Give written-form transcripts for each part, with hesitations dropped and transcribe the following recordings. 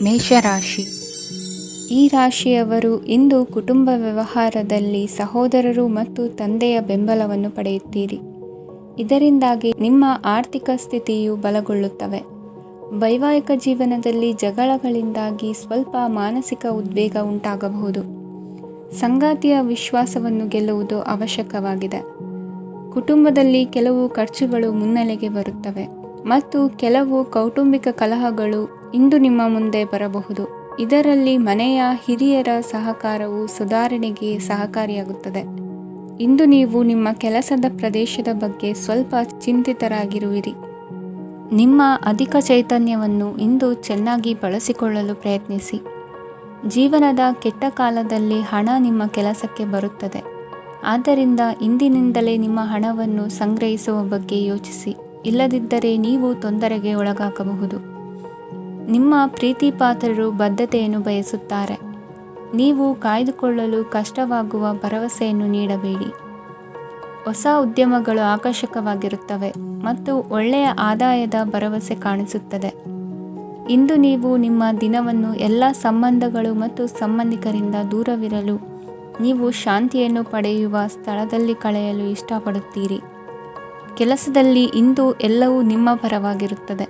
ಮೇಷರಾಶಿ. ಈ ರಾಶಿಯವರು ಇಂದು ಕುಟುಂಬ ವ್ಯವಹಾರದಲ್ಲಿ ಸಹೋದರರು ಮತ್ತು ತಂದೆಯ ಬೆಂಬಲವನ್ನು ಪಡೆಯುತ್ತೀರಿ. ಇದರಿಂದಾಗಿ ನಿಮ್ಮ ಆರ್ಥಿಕ ಸ್ಥಿತಿಯು ಬಲಗೊಳ್ಳುತ್ತವೆ. ವೈವಾಹಿಕ ಜೀವನದಲ್ಲಿ ಜಗಳಗಳಿಂದಾಗಿ ಸ್ವಲ್ಪ ಮಾನಸಿಕ ಉದ್ವೇಗ ಉಂಟಾಗಬಹುದು. ಸಂಗಾತಿಯ ವಿಶ್ವಾಸವನ್ನು ಗೆಲ್ಲುವುದು ಅವಶ್ಯಕವಾಗಿದೆ. ಕುಟುಂಬದಲ್ಲಿ ಕೆಲವು ಖರ್ಚುಗಳು ಮುನ್ನೆಲೆಗೆ ಬರುತ್ತವೆ ಮತ್ತು ಕೆಲವು ಕೌಟುಂಬಿಕ ಕಲಹಗಳು ಇಂದು ನಿಮ್ಮ ಮುಂದೆ ಬರಬಹುದು. ಇದರಲ್ಲಿ ಮನೆಯ ಹಿರಿಯರ ಸಹಕಾರವು ಸುಧಾರಣೆಗೆ ಸಹಕಾರಿಯಾಗುತ್ತದೆ. ಇಂದು ನೀವು ನಿಮ್ಮ ಕೆಲಸದ ಪ್ರದೇಶದ ಬಗ್ಗೆ ಸ್ವಲ್ಪ ಚಿಂತಿತರಾಗಿರುವಿರಿ. ನಿಮ್ಮ ಅಧಿಕ ಚೈತನ್ಯವನ್ನು ಇಂದು ಚೆನ್ನಾಗಿ ಬಳಸಿಕೊಳ್ಳಲು ಪ್ರಯತ್ನಿಸಿ. ಜೀವನದ ಕೆಟ್ಟ ಕಾಲದಲ್ಲಿ ಹಣ ನಿಮ್ಮ ಕೆಲಸಕ್ಕೆ ಬರುತ್ತದೆ. ಆದ್ದರಿಂದ ಇಂದಿನಿಂದಲೇ ನಿಮ್ಮ ಹಣವನ್ನು ಸಂಗ್ರಹಿಸುವ ಬಗ್ಗೆ ಯೋಚಿಸಿ. ಇಲ್ಲದಿದ್ದರೆ ನೀವು ತೊಂದರೆಗೆ ಒಳಗಾಗಬಹುದು. ನಿಮ್ಮ ಪ್ರೀತಿಪಾತ್ರರು ಬದ್ಧತೆಯನ್ನು ಬಯಸುತ್ತಾರೆ. ನೀವು ಕಾಯ್ದುಕೊಳ್ಳಲು ಕಷ್ಟವಾಗುವ ಭರವಸೆಯನ್ನು ನೀಡಬೇಡಿ. ಹೊಸ ಉದ್ಯಮಗಳು ಆಕರ್ಷಕವಾಗಿರುತ್ತವೆ ಮತ್ತು ಒಳ್ಳೆಯ ಆದಾಯದ ಭರವಸೆ ಕಾಣಿಸುತ್ತದೆ. ಇಂದು ನೀವು ನಿಮ್ಮ ದಿನವನ್ನು ಎಲ್ಲ ಸಂಬಂಧಗಳು ಮತ್ತು ಸಂಬಂಧಿಕರಿಂದ ದೂರವಿರಲು ನೀವು ಶಾಂತಿಯನ್ನು ಪಡೆಯುವ ಸ್ಥಳದಲ್ಲಿ ಕಳೆಯಲು ಇಷ್ಟಪಡುತ್ತೀರಿ. ಕೆಲಸದಲ್ಲಿ ಇಂದು ಎಲ್ಲವೂ ನಿಮ್ಮ ಪರವಾಗಿರುತ್ತದೆ.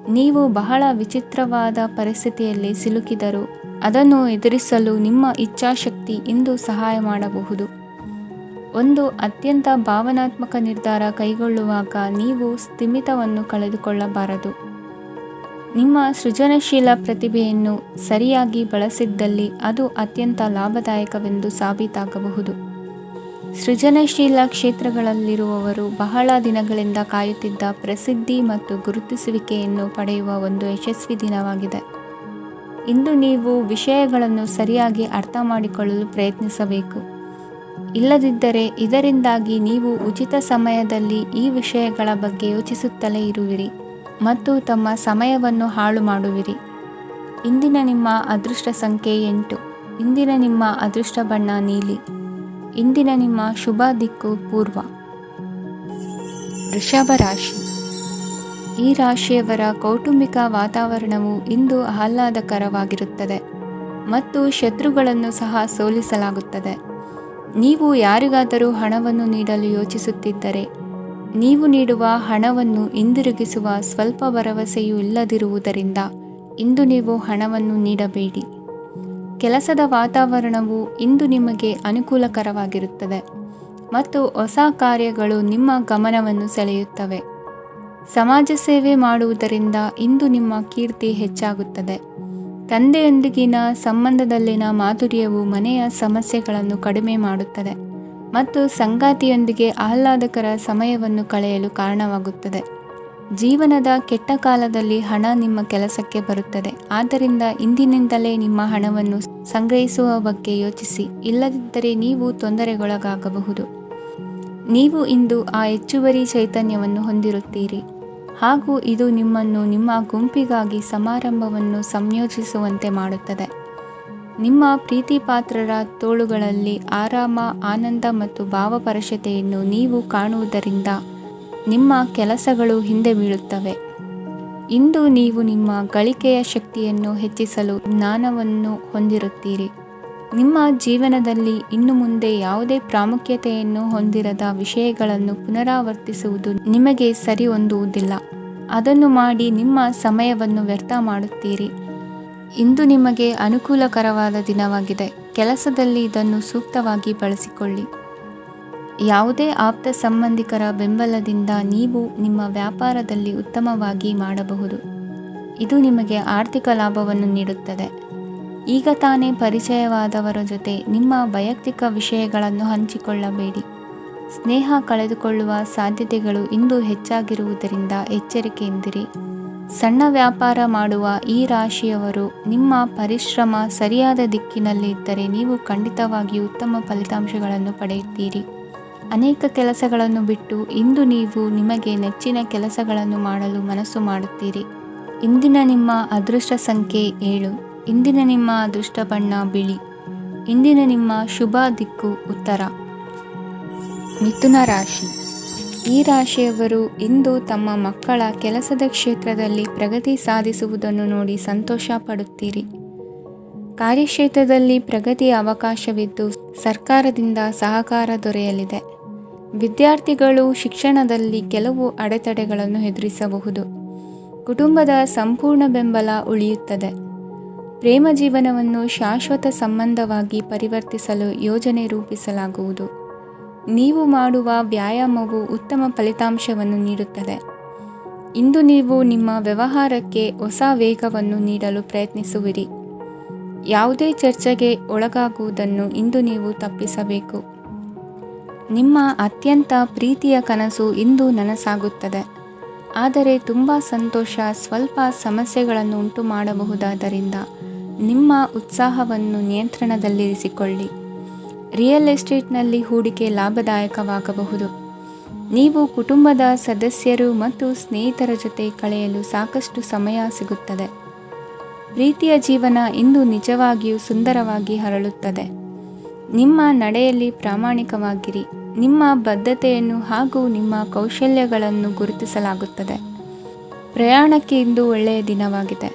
ನೀವು ಬಹಳ ವಿಚಿತ್ರವಾದ ಪರಿಸ್ಥಿತಿಯಲ್ಲಿ ಸಿಲುಕಿದರೂ ಅದನ್ನು ಎದುರಿಸಲು ನಿಮ್ಮ ಇಚ್ಛಾಶಕ್ತಿ ಇಂದು ಸಹಾಯ ಮಾಡಬಹುದು. ಒಂದು ಅತ್ಯಂತ ಭಾವನಾತ್ಮಕ ನಿರ್ಧಾರ ಕೈಗೊಳ್ಳುವಾಗ ನೀವು ಸ್ಥಿಮಿತವನ್ನು ಕಳೆದುಕೊಳ್ಳಬಾರದು. ನಿಮ್ಮ ಸೃಜನಶೀಲ ಪ್ರತಿಭೆಯನ್ನು ಸರಿಯಾಗಿ ಬಳಸಿದ್ದಲ್ಲಿ ಅದು ಅತ್ಯಂತ ಲಾಭದಾಯಕವೆಂದು ಸಾಬೀತಾಗಬಹುದು. ಸೃಜನಶೀಲ ಕ್ಷೇತ್ರಗಳಲ್ಲಿರುವವರು ಬಹಳ ದಿನಗಳಿಂದ ಕಾಯುತ್ತಿದ್ದ ಪ್ರಸಿದ್ಧಿ ಮತ್ತು ಗುರುತಿಸುವಿಕೆಯನ್ನು ಪಡೆಯುವ ಒಂದು ಯಶಸ್ವಿ ದಿನವಾಗಿದೆ. ಇಂದು ನೀವು ವಿಷಯಗಳನ್ನು ಸರಿಯಾಗಿ ಅರ್ಥ ಮಾಡಿಕೊಳ್ಳಲು ಪ್ರಯತ್ನಿಸಬೇಕು. ಇಲ್ಲದಿದ್ದರೆ ಇದರಿಂದಾಗಿ ನೀವು ಉಚಿತ ಸಮಯದಲ್ಲಿ ಈ ವಿಷಯಗಳ ಬಗ್ಗೆ ಯೋಚಿಸುತ್ತಲೇ ಇರುವಿರಿ ಮತ್ತು ತಮ್ಮ ಸಮಯವನ್ನು ಹಾಳು ಮಾಡುವಿರಿ. ಇಂದಿನ ನಿಮ್ಮ ಅದೃಷ್ಟ ಸಂಖ್ಯೆ 8. ಇಂದಿನ ನಿಮ್ಮ ಅದೃಷ್ಟ ಬಣ್ಣ ನೀಲಿ. ಇಂದಿನ ನಿಮ್ಮ ಶುಭ ದಿಕ್ಕು ಪೂರ್ವ. ವೃಷಭ ರಾಶಿ. ಈ ರಾಶಿಯವರ ಕೌಟುಂಬಿಕ ವಾತಾವರಣವು ಇಂದು ಆಹ್ಲಾದಕರವಾಗಿರುತ್ತದೆ ಮತ್ತು ಶತ್ರುಗಳನ್ನು ಸಹ ಸೋಲಿಸಲಾಗುತ್ತದೆ. ನೀವು ಯಾರಿಗಾದರೂ ಹಣವನ್ನು ನೀಡಲು ಯೋಚಿಸುತ್ತಿದ್ದರೆ ನೀವು ನೀಡುವ ಹಣವನ್ನು ಹಿಂದಿರುಗಿಸುವ ಸ್ವಲ್ಪ ಭರವಸೆಯೂ ಇಲ್ಲದಿರುವುದರಿಂದ ಇಂದು ನೀವು ಹಣವನ್ನು ನೀಡಬೇಡಿ. ಕೆಲಸದ ವಾತಾವರಣವು ಇಂದು ನಿಮಗೆ ಅನುಕೂಲಕರವಾಗಿರುತ್ತದೆ ಮತ್ತು ಹೊಸ ಕಾರ್ಯಗಳು ನಿಮ್ಮ ಗಮನವನ್ನು ಸೆಳೆಯುತ್ತವೆ. ಸಮಾಜ ಸೇವೆ ಮಾಡುವುದರಿಂದ ಇಂದು ನಿಮ್ಮ ಕೀರ್ತಿ ಹೆಚ್ಚಾಗುತ್ತದೆ. ತಂದೆಯೊಂದಿಗಿನ ಸಂಬಂಧದಲ್ಲಿನ ಮಾಧುರ್ಯವು ಮನೆಯ ಸಮಸ್ಯೆಗಳನ್ನು ಕಡಿಮೆ ಮಾಡುತ್ತದೆ ಮತ್ತು ಸಂಗಾತಿಯೊಂದಿಗೆ ಆಹ್ಲಾದಕರ ಸಮಯವನ್ನು ಕಳೆಯಲು ಕಾರಣವಾಗುತ್ತದೆ. ಜೀವನದ ಕೆಟ್ಟ ಕಾಲದಲ್ಲಿ ಹಣ ನಿಮ್ಮ ಕೆಲಸಕ್ಕೆ ಬರುತ್ತದೆ. ಆದ್ದರಿಂದ ಇಂದಿನಿಂದಲೇ ನಿಮ್ಮ ಹಣವನ್ನು ಸಂಗ್ರಹಿಸುವ ಬಗ್ಗೆ ಯೋಚಿಸಿ. ಇಲ್ಲದಿದ್ದರೆ ನೀವು ತೊಂದರೆಗೊಳಗಾಗಬಹುದು. ನೀವು ಇಂದು ಆ ಹೆಚ್ಚುವರಿ ಚೈತನ್ಯವನ್ನು ಹೊಂದಿರುತ್ತೀರಿ ಹಾಗೂ ಇದು ನಿಮ್ಮನ್ನು ನಿಮ್ಮ ಗುಂಪಿಗಾಗಿ ಸಮಾರಂಭವನ್ನು ಸಂಯೋಜಿಸುವಂತೆ ಮಾಡುತ್ತದೆ. ನಿಮ್ಮ ಪ್ರೀತಿಪಾತ್ರರ ತೋಳುಗಳಲ್ಲಿ ಆರಾಮ, ಆನಂದ ಮತ್ತು ಭಾವಪರಶತೆಯನ್ನು ನೀವು ಕಾಣುವುದರಿಂದ ನಿಮ್ಮ ಕೆಲಸಗಳು ಹಿಂದೆ ಬೀಳುತ್ತವೆ. ಇಂದು ನೀವು ನಿಮ್ಮ ಗಳಿಕೆಯ ಶಕ್ತಿಯನ್ನು ಹೆಚ್ಚಿಸಲು ಜ್ಞಾನವನ್ನು ಹೊಂದಿರುತ್ತೀರಿ. ನಿಮ್ಮ ಜೀವನದಲ್ಲಿ ಇನ್ನು ಮುಂದೆ ಯಾವುದೇ ಪ್ರಾಮುಖ್ಯತೆಯನ್ನು ಹೊಂದಿರದ ವಿಷಯಗಳನ್ನು ಪುನರಾವರ್ತಿಸುವುದು ನಿಮಗೆ ಸರಿ ಹೊಂದುವುದಿಲ್ಲ. ಅದನ್ನು ಮಾಡಿ ನಿಮ್ಮ ಸಮಯವನ್ನು ವ್ಯರ್ಥ ಮಾಡುತ್ತೀರಿ. ಇಂದು ನಿಮಗೆ ಅನುಕೂಲಕರವಾದ ದಿನವಾಗಿದೆ. ಕೆಲಸದಲ್ಲಿ ಇದನ್ನು ಸೂಕ್ತವಾಗಿ ಬಳಸಿಕೊಳ್ಳಿ. ಯಾವುದೇ ಆಪ್ತ ಸಂಬಂಧಿಕರ ಬೆಂಬಲದಿಂದ ನೀವು ನಿಮ್ಮ ವ್ಯಾಪಾರದಲ್ಲಿ ಉತ್ತಮವಾಗಿ ಮಾಡಬಹುದು. ಇದು ನಿಮಗೆ ಆರ್ಥಿಕ ಲಾಭವನ್ನು ನೀಡುತ್ತದೆ. ಈಗ ತಾನೇ ಪರಿಚಯವಾದವರ ಜೊತೆ ನಿಮ್ಮ ವೈಯಕ್ತಿಕ ವಿಷಯಗಳನ್ನು ಹಂಚಿಕೊಳ್ಳಬೇಡಿ. ಸ್ನೇಹ ಕಳೆದುಕೊಳ್ಳುವ ಸಾಧ್ಯತೆಗಳು ಇಂದು ಹೆಚ್ಚಾಗಿರುವುದರಿಂದ ಎಚ್ಚರಿಕೆಯಿಂದಿರಿ. ಸಣ್ಣ ವ್ಯಾಪಾರ ಮಾಡುವ ಈ ರಾಶಿಯವರು ನಿಮ್ಮ ಪರಿಶ್ರಮ ಸರಿಯಾದ ದಿಕ್ಕಿನಲ್ಲಿ ಇದ್ದರೆ ನೀವು ಖಂಡಿತವಾಗಿಯೂ ಉತ್ತಮ ಫಲಿತಾಂಶಗಳನ್ನು ಪಡೆಯುತ್ತೀರಿ. ಅನೇಕ ಕೆಲಸಗಳನ್ನು ಬಿಟ್ಟು ಇಂದು ನೀವು ನಿಮಗೆ ನೆಚ್ಚಿನ ಕೆಲಸಗಳನ್ನು ಮಾಡಲು ಮನಸ್ಸು ಮಾಡುತ್ತೀರಿ. ಇಂದಿನ ನಿಮ್ಮ ಅದೃಷ್ಟ ಸಂಖ್ಯೆ 7. ಇಂದಿನ ನಿಮ್ಮ ಅದೃಷ್ಟ ಬಣ್ಣ ಬಿಳಿ. ಇಂದಿನ ನಿಮ್ಮ ಶುಭ ದಿಕ್ಕು ಉತ್ತರ. ಮಿಥುನ ರಾಶಿ. ಈ ರಾಶಿಯವರು ಇಂದು ತಮ್ಮ ಮಕ್ಕಳ ಕೆಲಸದ ಕ್ಷೇತ್ರದಲ್ಲಿ ಪ್ರಗತಿ ಸಾಧಿಸುವುದನ್ನು ನೋಡಿ ಸಂತೋಷ ಪಡುತ್ತೀರಿ. ಕಾರ್ಯಕ್ಷೇತ್ರದಲ್ಲಿ ಪ್ರಗತಿಯ ಅವಕಾಶವಿದ್ದು ಸರ್ಕಾರದಿಂದ ಸಹಕಾರ ದೊರೆಯಲಿದೆ. ವಿದ್ಯಾರ್ಥಿಗಳು ಶಿಕ್ಷಣದಲ್ಲಿ ಕೆಲವು ಅಡೆತಡೆಗಳನ್ನು ಎದುರಿಸಬಹುದು. ಕುಟುಂಬದ ಸಂಪೂರ್ಣ ಬೆಂಬಲ ಉಳಿಯುತ್ತದೆ. ಪ್ರೇಮ ಜೀವನವನ್ನು ಶಾಶ್ವತ ಸಂಬಂಧವಾಗಿ ಪರಿವರ್ತಿಸಲು ಯೋಜನೆ ರೂಪಿಸಲಾಗುವುದು. ನೀವು ಮಾಡುವ ವ್ಯಾಯಾಮವು ಉತ್ತಮ ಫಲಿತಾಂಶವನ್ನು ನೀಡುತ್ತದೆ. ಇಂದು ನೀವು ನಿಮ್ಮ ವ್ಯವಹಾರಕ್ಕೆ ಹೊಸ ವೇಗವನ್ನು ನೀಡಲು ಪ್ರಯತ್ನಿಸುವಿರಿ. ಯಾವುದೇ ಚರ್ಚೆಗೆ ಒಳಗಾಗುವುದನ್ನು ಇಂದು ನೀವು ತಪ್ಪಿಸಬೇಕು. ನಿಮ್ಮ ಅತ್ಯಂತ ಪ್ರೀತಿಯ ಕನಸು ಇಂದು ನನಸಾಗುತ್ತದೆ. ಆದರೆ ತುಂಬ ಸಂತೋಷ ಸ್ವಲ್ಪ ಸಮಸ್ಯೆಗಳನ್ನು ಉಂಟು ಮಾಡಬಹುದಾದ್ದರಿಂದ ನಿಮ್ಮ ಉತ್ಸಾಹವನ್ನು ನಿಯಂತ್ರಣದಲ್ಲಿರಿಸಿಕೊಳ್ಳಿ. ರಿಯಲ್ ಎಸ್ಟೇಟ್ನಲ್ಲಿ ಹೂಡಿಕೆ ಲಾಭದಾಯಕವಾಗಬಹುದು. ನೀವು ಕುಟುಂಬದ ಸದಸ್ಯರು ಮತ್ತು ಸ್ನೇಹಿತರ ಜೊತೆ ಕಳೆಯಲು ಸಾಕಷ್ಟು ಸಮಯ ಸಿಗುತ್ತದೆ. ಪ್ರೀತಿಯ ಜೀವನ ಇಂದು ನಿಜವಾಗಿಯೂ ಸುಂದರವಾಗಿ ಹರಳುತ್ತದೆ. ನಿಮ್ಮ ನಡೆಯಲ್ಲಿ ಪ್ರಾಮಾಣಿಕವಾಗಿರಿ. ನಿಮ್ಮ ಬದ್ಧತೆಯನ್ನು ಹಾಗೂ ನಿಮ್ಮ ಕೌಶಲ್ಯಗಳನ್ನು ಗುರುತಿಸಲಾಗುತ್ತದೆ. ಪ್ರಯಾಣಕ್ಕೆ ಇಂದು ಒಳ್ಳೆಯ ದಿನವಾಗಿದೆ.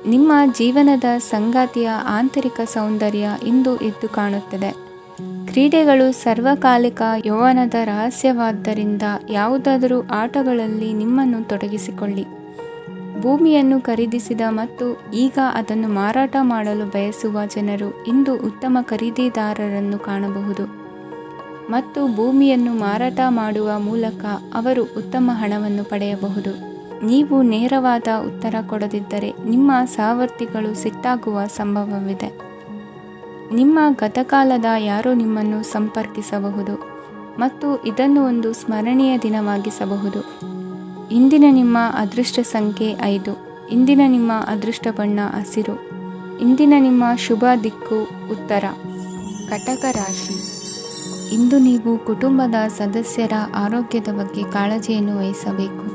ನಿಮ್ಮ ಜೀವನದ ಸಂಗಾತಿಯ ಆಂತರಿಕ ಸೌಂದರ್ಯ ಇಂದು ಎದ್ದು ಕಾಣುತ್ತದೆ. ಕ್ರೀಡೆಗಳು ಸರ್ವಕಾಲಿಕ ಯೌವನದ ರಹಸ್ಯವಾದ್ದರಿಂದ ಯಾವುದಾದರೂ ಆಟಗಳಲ್ಲಿ ನಿಮ್ಮನ್ನು ತೊಡಗಿಸಿಕೊಳ್ಳಿ. ಭೂಮಿಯನ್ನು ಖರೀದಿಸಿದ ಮತ್ತು ಈಗ ಅದನ್ನು ಮಾರಾಟ ಮಾಡಲು ಬಯಸುವ ಜನರು ಇಂದು ಉತ್ತಮ ಖರೀದಿದಾರರನ್ನು ಕಾಣಬಹುದು ಮತ್ತು ಭೂಮಿಯನ್ನು ಮಾರಾಟ ಮಾಡುವ ಮೂಲಕ ಅವರು ಉತ್ತಮ ಹಣವನ್ನು ಪಡೆಯಬಹುದು. ನೀವು ನೇರವಾದ ಉತ್ತರ ಕೊಡದಿದ್ದರೆ ನಿಮ್ಮ ಸಹವರ್ತಿಗಳು ಸಿಟ್ಟಾಗುವ ಸಂಭವವಿದೆ. ನಿಮ್ಮ ಗತಕಾಲದ ಯಾರೋ ನಿಮ್ಮನ್ನು ಸಂಪರ್ಕಿಸಬಹುದು ಮತ್ತು ಇದನ್ನು ಒಂದು ಸ್ಮರಣೀಯ ದಿನವಾಗಿಸಬಹುದು. ಇಂದಿನ ನಿಮ್ಮ ಅದೃಷ್ಟ ಸಂಖ್ಯೆ 5. ಇಂದಿನ ನಿಮ್ಮ ಅದೃಷ್ಟ ಬಣ್ಣ ಹಸಿರು. ಇಂದಿನ ನಿಮ್ಮ ಶುಭ ದಿಕ್ಕು ಉತ್ತರ. ಕಟಕ ರಾಶಿ. ಇಂದು ನೀವು ಕುಟುಂಬದ ಸದಸ್ಯರ ಆರೋಗ್ಯದ ಬಗ್ಗೆ ಕಾಳಜಿಯನ್ನು ವಹಿಸಬೇಕು.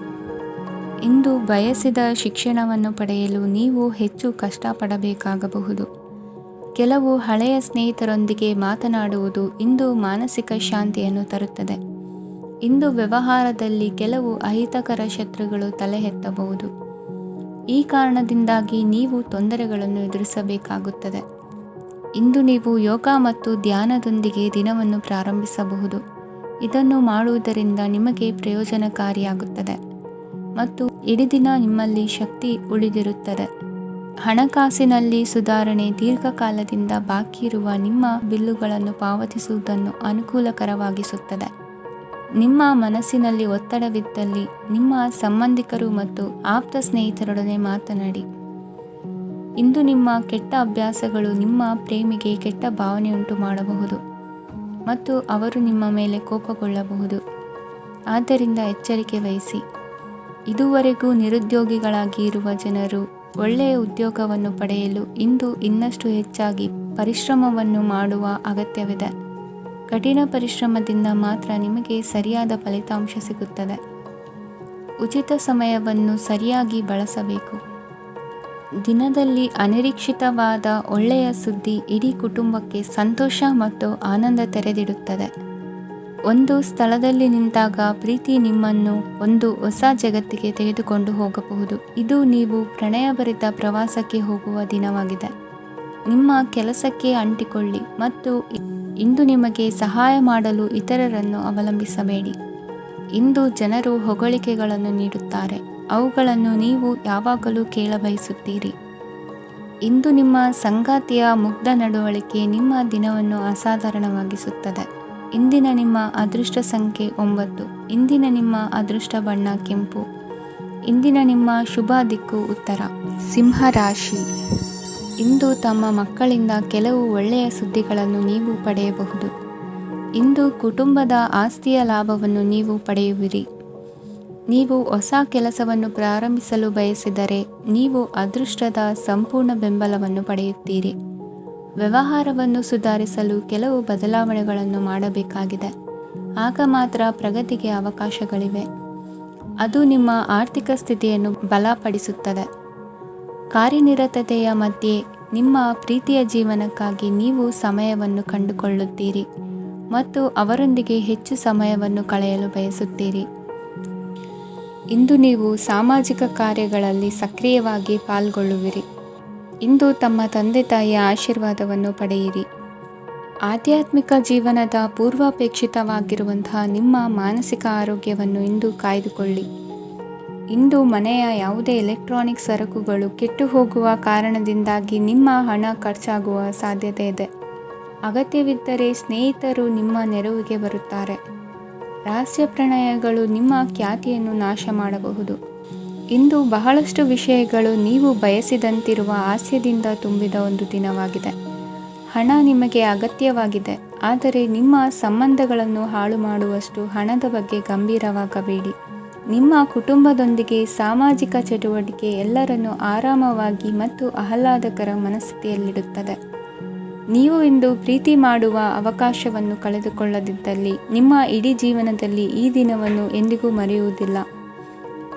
ಇಂದು ಬಯಸಿದ ಶಿಕ್ಷಣವನ್ನು ಪಡೆಯಲು ನೀವು ಹೆಚ್ಚು ಕಷ್ಟಪಡಬೇಕಾಗಬಹುದು. ಕೆಲವು ಹಳೆಯ ಸ್ನೇಹಿತರೊಂದಿಗೆ ಮಾತನಾಡುವುದು ಇಂದು ಮಾನಸಿಕ ಶಾಂತಿಯನ್ನು ತರುತ್ತದೆ. ಇಂದು ವ್ಯವಹಾರದಲ್ಲಿ ಕೆಲವು ಅಹಿತಕರ ಶತ್ರುಗಳು ತಲೆ ಎತ್ತಬಹುದು. ಈ ಕಾರಣದಿಂದಾಗಿ ನೀವು ತೊಂದರೆಗಳನ್ನು ಎದುರಿಸಬೇಕಾಗುತ್ತದೆ. ಇಂದು ನೀವು ಯೋಗ ಮತ್ತು ಧ್ಯಾನದೊಂದಿಗೆ ದಿನವನ್ನು ಪ್ರಾರಂಭಿಸಬಹುದು. ಇದನ್ನು ಮಾಡುವುದರಿಂದ ನಿಮಗೆ ಪ್ರಯೋಜನಕಾರಿಯಾಗುತ್ತದೆ ಮತ್ತು ಇಡೀ ದಿನ ನಿಮ್ಮಲ್ಲಿ ಶಕ್ತಿ ಉಳಿದಿರುತ್ತದೆ. ಹಣಕಾಸಿನಲ್ಲಿ ಸುಧಾರಣೆ. ದೀರ್ಘಕಾಲದಿಂದ ಬಾಕಿ ಇರುವ ನಿಮ್ಮ ಬಿಲ್ಲುಗಳನ್ನು ಪಾವತಿಸುವುದನ್ನು ಅನುಕೂಲಕರವಾಗಿಸುತ್ತದೆ. ನಿಮ್ಮ ಮನಸ್ಸಿನಲ್ಲಿ ಒತ್ತಡವಿದ್ದಲ್ಲಿ ನಿಮ್ಮ ಸಂಬಂಧಿಕರು ಮತ್ತು ಆಪ್ತ ಸ್ನೇಹಿತರೊಡನೆ ಮಾತನಾಡಿ. ಇಂದು ನಿಮ್ಮ ಕೆಟ್ಟ ಅಭ್ಯಾಸಗಳು ನಿಮ್ಮ ಪ್ರೇಮಿಗೆ ಕೆಟ್ಟ ಭಾವನೆಯುಂಟು ಮಾಡಬಹುದು ಮತ್ತು ಅವರು ನಿಮ್ಮ ಮೇಲೆ ಕೋಪಗೊಳ್ಳಬಹುದು. ಆದ್ದರಿಂದ ಎಚ್ಚರಿಕೆ ವಹಿಸಿ. ಇದುವರೆಗೂ ನಿರುದ್ಯೋಗಿಗಳಾಗಿ ಇರುವ ಜನರು ಒಳ್ಳೆಯ ಉದ್ಯೋಗವನ್ನು ಪಡೆಯಲು ಇಂದು ಇನ್ನಷ್ಟು ಹೆಚ್ಚಾಗಿ ಪರಿಶ್ರಮವನ್ನು ಮಾಡುವ ಅಗತ್ಯವಿದೆ. ಕಠಿಣ ಪರಿಶ್ರಮದಿಂದ ಮಾತ್ರ ನಿಮಗೆ ಸರಿಯಾದ ಫಲಿತಾಂಶ ಸಿಗುತ್ತದೆ. ಉಚಿತ ಸಮಯವನ್ನು ಸರಿಯಾಗಿ ಬಳಸಬೇಕು. ದಿನದಲ್ಲಿ ಅನಿರೀಕ್ಷಿತವಾದ ಒಳ್ಳೆಯ ಸುದ್ದಿ ಇಡೀ ಕುಟುಂಬಕ್ಕೆ ಸಂತೋಷ ಮತ್ತು ಆನಂದ ತೆರೆದಿಡುತ್ತದೆ. ಒಂದು ಸ್ಥಳದಲ್ಲಿ ನಿಂತಾಗ ಪ್ರೀತಿ ನಿಮ್ಮನ್ನು ಒಂದು ಹೊಸ ಜಗತ್ತಿಗೆ ತೆಗೆದುಕೊಂಡು ಹೋಗಬಹುದು. ಇದು ನೀವು ಪ್ರಣಯಭರಿತ ಪ್ರವಾಸಕ್ಕೆ ಹೋಗುವ ದಿನವಾಗಿದೆ. ನಿಮ್ಮ ಕೆಲಸಕ್ಕೆ ಅಂಟಿಕೊಳ್ಳಿ ಮತ್ತು ಇಂದು ನಿಮಗೆ ಸಹಾಯ ಮಾಡಲು ಇತರರನ್ನು ಅವಲಂಬಿಸಬೇಡಿ. ಇಂದು ಜನರು ಹೊಗಳಿಕೆಗಳನ್ನು ನೀಡುತ್ತಾರೆ. ಅವುಗಳನ್ನು ನೀವು ಯಾವಾಗಲೂ ಕೇಳಬಯಸುತ್ತೀರಿ. ಇಂದು ನಿಮ್ಮ ಸಂಗಾತಿಯ ಮುಗ್ಧ ನಡವಳಿಕೆ ನಿಮ್ಮ ದಿನವನ್ನು ಅಸಾಧಾರಣವಾಗಿಸುತ್ತದೆ. ಇಂದಿನ ನಿಮ್ಮ ಅದೃಷ್ಟ ಸಂಖ್ಯೆ 9. ಇಂದಿನ ನಿಮ್ಮ ಅದೃಷ್ಟ ಬಣ್ಣ ಕೆಂಪು. ಇಂದಿನ ನಿಮ್ಮ ಶುಭ ದಿಕ್ಕು ಉತ್ತರ. ಸಿಂಹ ರಾಶಿ. ಇಂದು ತಮ್ಮ ಮಕ್ಕಳಿಂದ ಕೆಲವು ಒಳ್ಳೆಯ ಸುದ್ದಿಗಳನ್ನು ನೀವು ಪಡೆಯಬಹುದು. ಇಂದು ಕುಟುಂಬದ ಆಸ್ತಿಯ ಲಾಭವನ್ನು ನೀವು ಪಡೆಯುವಿರಿ. ನೀವು ಹೊಸ ಕೆಲಸವನ್ನು ಪ್ರಾರಂಭಿಸಲು ಬಯಸಿದರೆ ನೀವು ಅದೃಷ್ಟದ ಸಂಪೂರ್ಣ ಬೆಂಬಲವನ್ನು ಪಡೆಯುತ್ತೀರಿ. ವ್ಯವಹಾರವನ್ನು ಸುಧಾರಿಸಲು ಕೆಲವು ಬದಲಾವಣೆಗಳನ್ನು ಮಾಡಬೇಕಾಗಿದೆ. ಆಗ ಮಾತ್ರ ಪ್ರಗತಿಗೆ ಅವಕಾಶಗಳಿವೆ. ಅದು ನಿಮ್ಮ ಆರ್ಥಿಕ ಸ್ಥಿತಿಯನ್ನು ಬಲಪಡಿಸುತ್ತದೆ. ಕಾರ್ಯನಿರತತೆಯ ಮಧ್ಯೆ ನಿಮ್ಮ ಪ್ರೀತಿಯ ಜೀವನಕ್ಕಾಗಿ ನೀವು ಸಮಯವನ್ನು ಕಂಡುಕೊಳ್ಳುತ್ತೀರಿ ಮತ್ತು ಅವರೊಂದಿಗೆ ಹೆಚ್ಚು ಸಮಯವನ್ನು ಕಳೆಯಲು ಬಯಸುತ್ತೀರಿ. ಇಂದು ನೀವು ಸಾಮಾಜಿಕ ಕಾರ್ಯಗಳಲ್ಲಿ ಸಕ್ರಿಯವಾಗಿ ಪಾಲ್ಗೊಳ್ಳುವಿರಿ. ಇಂದು ತಮ್ಮ ತಂದೆ ತಾಯಿಯ ಆಶೀರ್ವಾದವನ್ನು ಪಡೆಯಿರಿ. ಆಧ್ಯಾತ್ಮಿಕ ಜೀವನದ ಪೂರ್ವಾಪೇಕ್ಷಿತವಾಗಿರುವಂತಹ ನಿಮ್ಮ ಮಾನಸಿಕ ಆರೋಗ್ಯವನ್ನು ಇಂದು ಕಾಯ್ದುಕೊಳ್ಳಿ. ಇಂದು ಮನೆಯ ಯಾವುದೇ ಎಲೆಕ್ಟ್ರಾನಿಕ್ ಸರಕುಗಳು ಕೆಟ್ಟು ಹೋಗುವ ಕಾರಣದಿಂದಾಗಿ ನಿಮ್ಮ ಹಣ ಖರ್ಚಾಗುವ ಸಾಧ್ಯತೆ ಇದೆ. ಅಗತ್ಯವಿದ್ದರೆ ಸ್ನೇಹಿತರು ನಿಮ್ಮ ನೆರವಿಗೆ ಬರುತ್ತಾರೆ. ರಹಸ್ಯ ಪ್ರಣಯಗಳು ನಿಮ್ಮ ಖ್ಯಾತಿಯನ್ನು ನಾಶ ಮಾಡಬಹುದು. ಇಂದು ಬಹಳಷ್ಟು ವಿಷಯಗಳು ನೀವು ಬಯಸಿದಂತಿರುವ ಹಾಸ್ಯದಿಂದ ತುಂಬಿದ ಒಂದು ದಿನವಾಗಿದೆ. ಹಣ ನಿಮಗೆ ಅಗತ್ಯವಾಗಿದೆ, ಆದರೆ ನಿಮ್ಮ ಸಂಬಂಧಗಳನ್ನು ಹಾಳು ಮಾಡುವಷ್ಟು ಹಣದ ಬಗ್ಗೆ ಗಂಭೀರವಾಗಬೇಡಿ. ನಿಮ್ಮ ಕುಟುಂಬದೊಂದಿಗೆ ಸಾಮಾಜಿಕ ಚಟುವಟಿಕೆ ಎಲ್ಲರನ್ನೂ ಆರಾಮವಾಗಿ ಮತ್ತು ಆಹ್ಲಾದಕರ ಮನಸ್ಥಿತಿಯಲ್ಲಿಡುತ್ತದೆ. ನೀವು ಇಂದು ಪ್ರೀತಿ ಮಾಡುವ ಅವಕಾಶವನ್ನು ಕಳೆದುಕೊಳ್ಳದಿದ್ದಲ್ಲಿ ನಿಮ್ಮ ಇಡೀ ಜೀವನದಲ್ಲಿ ಈ ದಿನವನ್ನು ಎಂದಿಗೂ ಮರೆಯುವುದಿಲ್ಲ.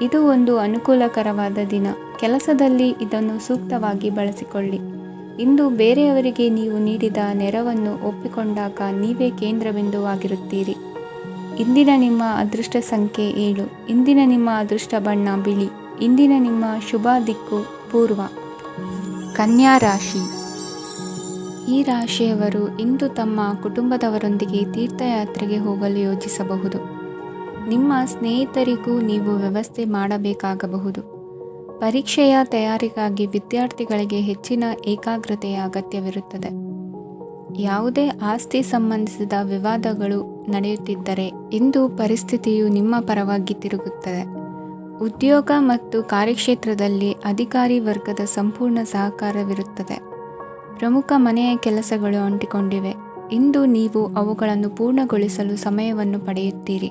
ಇದು ಒಂದು ಅನುಕೂಲಕರವಾದ ದಿನ. ಕೆಲಸದಲ್ಲಿ ಇದನ್ನು ಸೂಕ್ತವಾಗಿ ಬಳಸಿಕೊಳ್ಳಿ. ಇಂದು ಬೇರೆಯವರಿಗೆ ನೀವು ನೀಡಿದ ನೆರವನ್ನು ಒಪ್ಪಿಕೊಂಡಾಗ ನೀವೇ ಕೇಂದ್ರಬಿಂದುವಾಗಿರುತ್ತೀರಿ. ಇಂದಿನ ನಿಮ್ಮ ಅದೃಷ್ಟ ಸಂಖ್ಯೆ 7. ಇಂದಿನ ನಿಮ್ಮ ಅದೃಷ್ಟ ಬಣ್ಣ ಬಿಳಿ. ಇಂದಿನ ನಿಮ್ಮ ಶುಭ ದಿಕ್ಕು ಪೂರ್ವ. ಕನ್ಯಾ ರಾಶಿ. ಈ ರಾಶಿಯವರು ಇಂದು ತಮ್ಮ ಕುಟುಂಬದವರೊಂದಿಗೆ ತೀರ್ಥಯಾತ್ರೆಗೆ ಹೋಗಲು ಯೋಜಿಸಬಹುದು. ನಿಮ್ಮ ಸ್ನೇಹಿತರಿಗೂ ನೀವು ವ್ಯವಸ್ಥೆ ಮಾಡಬೇಕಾಗಬಹುದು. ಪರೀಕ್ಷೆಯ ತಯಾರಿಗಾಗಿ ವಿದ್ಯಾರ್ಥಿಗಳಿಗೆ ಹೆಚ್ಚಿನ ಏಕಾಗ್ರತೆಯ ಅಗತ್ಯವಿರುತ್ತದೆ. ಯಾವುದೇ ಆಸ್ತಿ ಸಂಬಂಧಿಸಿದ ವಿವಾದಗಳು ನಡೆಯುತ್ತಿದ್ದರೆ ಇಂದು ಪರಿಸ್ಥಿತಿಯು ನಿಮ್ಮ ಪರವಾಗಿ ತಿರುಗುತ್ತದೆ. ಉದ್ಯೋಗ ಮತ್ತು ಕಾರ್ಯಕ್ಷೇತ್ರದಲ್ಲಿ ಅಧಿಕಾರಿ ವರ್ಗದ ಸಂಪೂರ್ಣ ಸಹಕಾರವಿರುತ್ತದೆ. ಪ್ರಮುಖ ಮನೆಯ ಕೆಲಸಗಳು ಅಂಟಿಕೊಂಡಿವೆ. ಇಂದು ನೀವು ಅವುಗಳನ್ನು ಪೂರ್ಣಗೊಳಿಸಲು ಸಮಯವನ್ನು ಪಡೆಯುತ್ತೀರಿ.